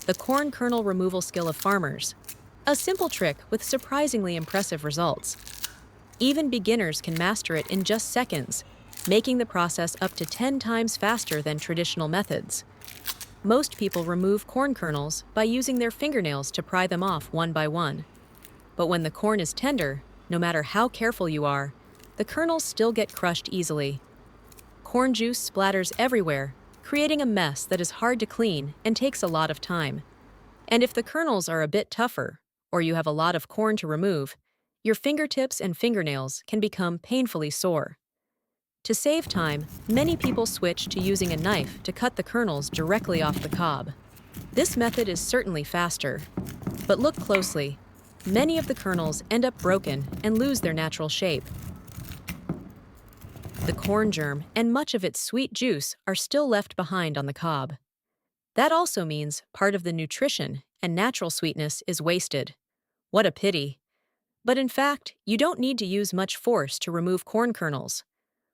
the corn kernel removal skill of farmers. A simple trick with surprisingly impressive results. Even beginners can master it in just seconds, making the process up to 10 times faster than traditional methods. Most people remove corn kernels by using their fingernails to pry them off one by one. But when the corn is tender, no matter how careful you are, the kernels still get crushed easily. Corn juice splatters everywhere, creating a mess that is hard to clean and takes a lot of time. And if the kernels are a bit tougher, or you have a lot of corn to remove, your fingertips and fingernails can become painfully sore. To save time, many people switch to using a knife to cut the kernels directly off the cob. This method is certainly faster, but look closely. Many of the kernels end up broken and lose their natural shape. The corn germ and much of its sweet juice are still left behind on the cob. That also means part of the nutrition and natural sweetness is wasted. What a pity. But in fact, you don't need to use much force to remove corn kernels.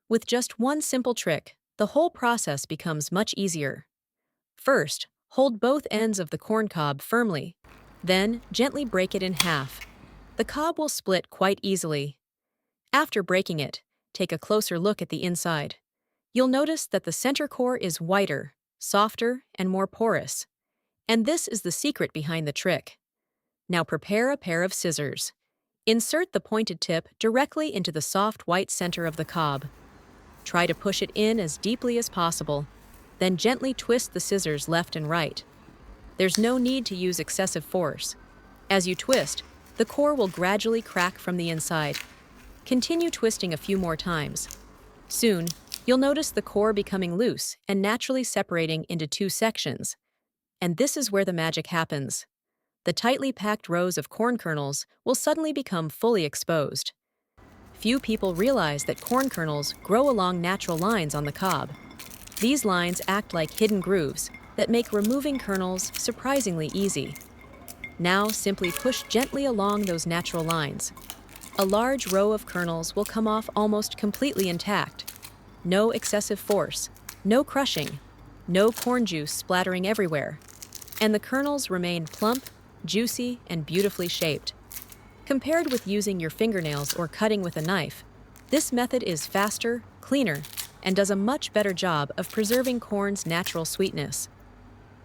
With just one simple trick, the whole process becomes much easier. First, hold both ends of the corn cob firmly. Then, gently break it in half. The cob will split quite easily. After breaking it, take a closer look at the inside. You'll notice that the center core is whiter, softer, and more porous. And this is the secret behind the trick. Now prepare a pair of scissors. Insert the pointed tip directly into the soft white center of the cob. Try to push it in as deeply as possible, then gently twist the scissors left and right. There's no need to use excessive force. As you twist, the core will gradually crack from the inside. Continue twisting a few more times. Soon, you'll notice the core becoming loose and naturally separating into two sections. And this is where the magic happens. The tightly packed rows of corn kernels will suddenly become fully exposed. Few people realize that corn kernels grow along natural lines on the cob. These lines act like hidden grooves that make removing kernels surprisingly easy. Now simply push gently along those natural lines. A large row of kernels will come off almost completely intact. No excessive force, no crushing, no corn juice splattering everywhere. And the kernels remain plump, juicy, and beautifully shaped. Compared with using your fingernails or cutting with a knife, this method is faster, cleaner, and does a much better job of preserving corn's natural sweetness.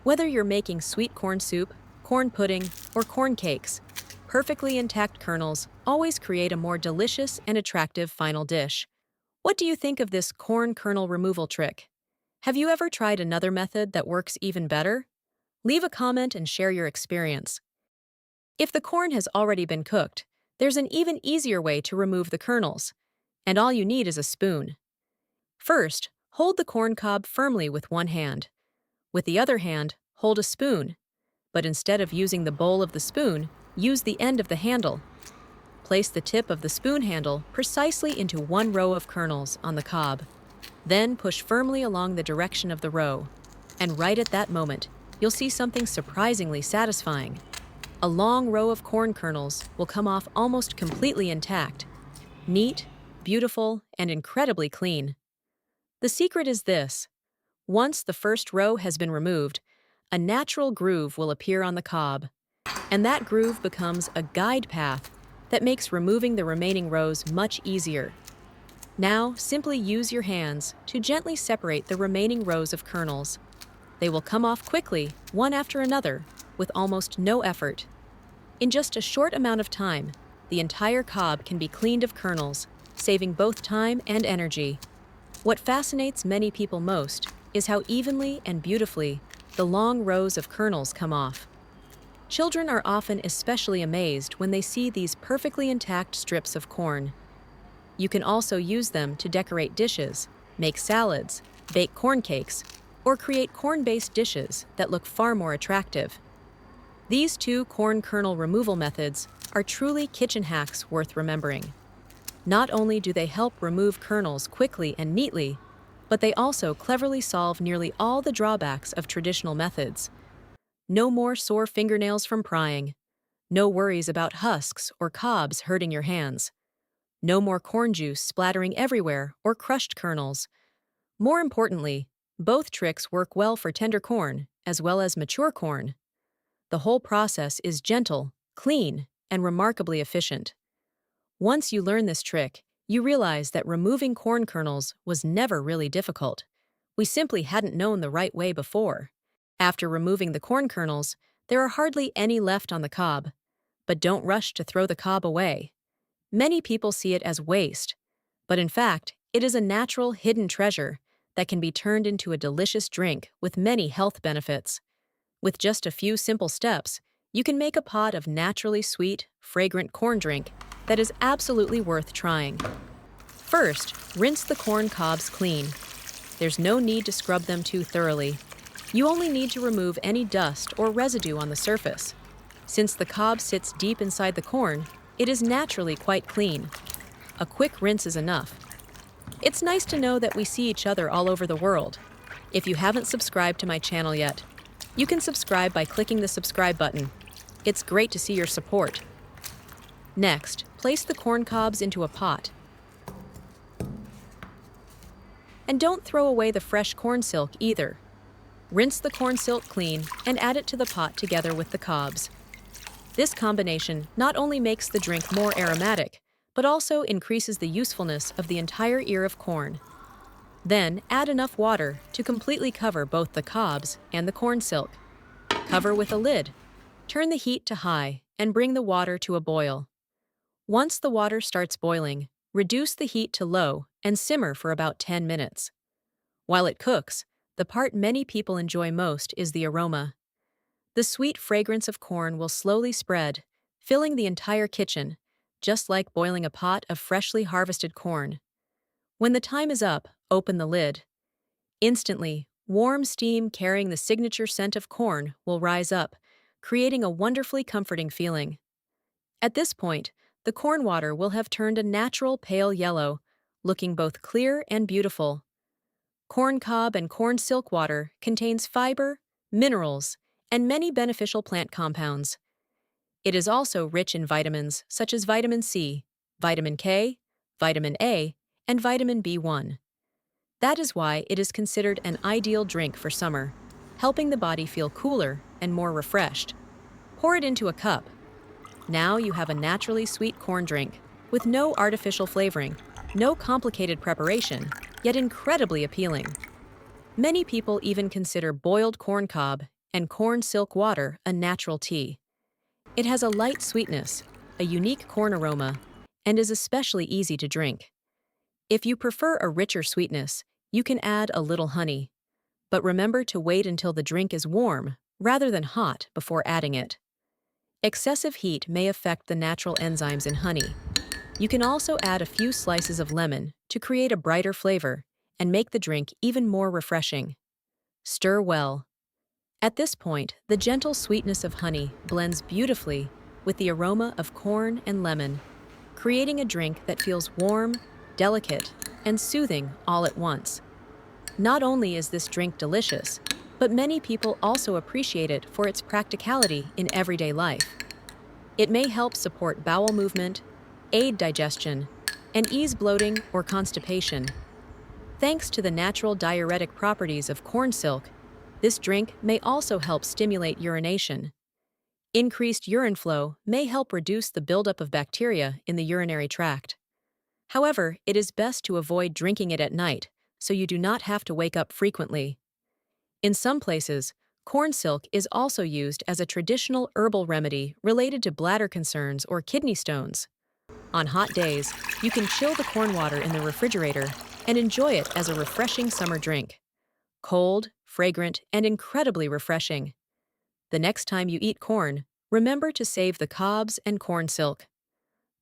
Whether you're making sweet corn soup, corn pudding, or corn cakes, perfectly intact kernels always create a more delicious and attractive final dish. What do you think of this corn kernel removal trick? Have you ever tried another method that works even better? Leave a comment and share your experience. If the corn has already been cooked, there's an even easier way to remove the kernels, and all you need is a spoon. First, hold the corn cob firmly with one hand. With the other hand, hold a spoon, but instead of using the bowl of the spoon, use the end of the handle. Place the tip of the spoon handle precisely into one row of kernels on the cob. Then push firmly along the direction of the row. And right at that moment, you'll see something surprisingly satisfying. A long row of corn kernels will come off almost completely intact. Neat, beautiful, and incredibly clean. The secret is this. Once the first row has been removed, a natural groove will appear on the cob. And that groove becomes a guide path that makes removing the remaining rows much easier. Now, simply use your hands to gently separate the remaining rows of kernels. They will come off quickly, one after another, with almost no effort. In just a short amount of time, the entire cob can be cleaned of kernels, saving both time and energy. What fascinates many people most is how evenly and beautifully the long rows of kernels come off. Children are often especially amazed when they see these perfectly intact strips of corn. You can also use them to decorate dishes, make salads, bake corn cakes, or create corn-based dishes that look far more attractive. These two corn kernel removal methods are truly kitchen hacks worth remembering. Not only do they help remove kernels quickly and neatly, but they also cleverly solve nearly all the drawbacks of traditional methods. No more sore fingernails from prying. No worries about husks or cobs hurting your hands. No more corn juice splattering everywhere or crushed kernels. More importantly, both tricks work well for tender corn as well as mature corn. The whole process is gentle, clean, and remarkably efficient. Once you learn this trick, you realize that removing corn kernels was never really difficult. We simply hadn't known the right way before. After removing the corn kernels, there are hardly any left on the cob. But don't rush to throw the cob away. Many people see it as waste, but in fact, it is a natural hidden treasure that can be turned into a delicious drink with many health benefits. With just a few simple steps, you can make a pot of naturally sweet, fragrant corn drink that is absolutely worth trying. First, rinse the corn cobs clean. There's no need to scrub them too thoroughly. You only need to remove any dust or residue on the surface. Since the cob sits deep inside the corn, it is naturally quite clean. A quick rinse is enough. It's nice to know that we see each other all over the world. If you haven't subscribed to my channel yet, you can subscribe by clicking the subscribe button. It's great to see your support. Next, place the corn cobs into a pot. And don't throw away the fresh corn silk either. Rinse the corn silk clean and add it to the pot together with the cobs. This combination not only makes the drink more aromatic, but also increases the usefulness of the entire ear of corn. Then add enough water to completely cover both the cobs and the corn silk. Cover with a lid. Turn the heat to high and bring the water to a boil. Once the water starts boiling, reduce the heat to low and simmer for about 10 minutes. While it cooks, the part many people enjoy most is the aroma. The sweet fragrance of corn will slowly spread, filling the entire kitchen, just like boiling a pot of freshly harvested corn. When the time is up, open the lid. Instantly, warm steam carrying the signature scent of corn will rise up, creating a wonderfully comforting feeling. At this point, the corn water will have turned a natural pale yellow, looking both clear and beautiful. Corn cob and corn silk water contains fiber, minerals, and many beneficial plant compounds. It is also rich in vitamins such as vitamin C, vitamin K, vitamin A, and vitamin B1. That is why it is considered an ideal drink for summer, helping the body feel cooler and more refreshed. Pour it into a cup. Now you have a naturally sweet corn drink with no artificial flavoring, no complicated preparation, yet incredibly appealing. Many people even consider boiled corn cob and corn silk water a natural tea. It has a light sweetness, a unique corn aroma, and is especially easy to drink. If you prefer a richer sweetness, you can add a little honey. But remember to wait until the drink is warm rather than hot before adding it. Excessive heat may affect the natural enzymes in honey. You can also add a few slices of lemon to create a brighter flavor and make the drink even more refreshing. Stir well. At this point, the gentle sweetness of honey blends beautifully with the aroma of corn and lemon, creating a drink that feels warm, delicate, and soothing all at once. Not only is this drink delicious, but many people also appreciate it for its practicality in everyday life. It may help support bowel movement, aid digestion, and ease bloating or constipation. Thanks to the natural diuretic properties of corn silk, this drink may also help stimulate urination. Increased urine flow may help reduce the buildup of bacteria in the urinary tract. However, it is best to avoid drinking it at night, so you do not have to wake up frequently. In some places, corn silk is also used as a traditional herbal remedy related to bladder concerns or kidney stones. On hot days, you can chill the corn water in the refrigerator and enjoy it as a refreshing summer drink. Cold, fragrant, and incredibly refreshing. The next time you eat corn, remember to save the cobs and corn silk.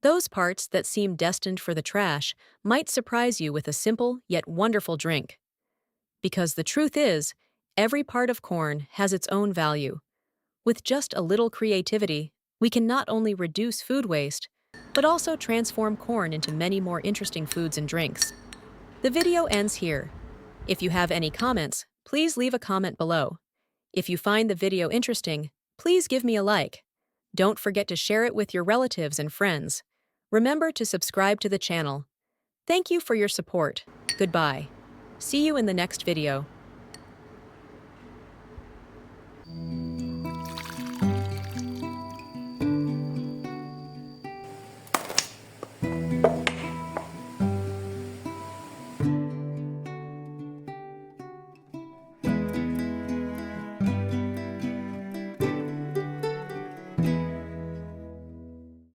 Those parts that seem destined for the trash might surprise you with a simple yet wonderful drink. Because the truth is, every part of corn has its own value. With just a little creativity, we can not only reduce food waste, but also transform corn into many more interesting foods and drinks. The video ends here. If you have any comments, please leave a comment below. If you find the video interesting, please give me a like. Don't forget to share it with your relatives and friends. Remember to subscribe to the channel. Thank you for your support. Goodbye. See you in the next video.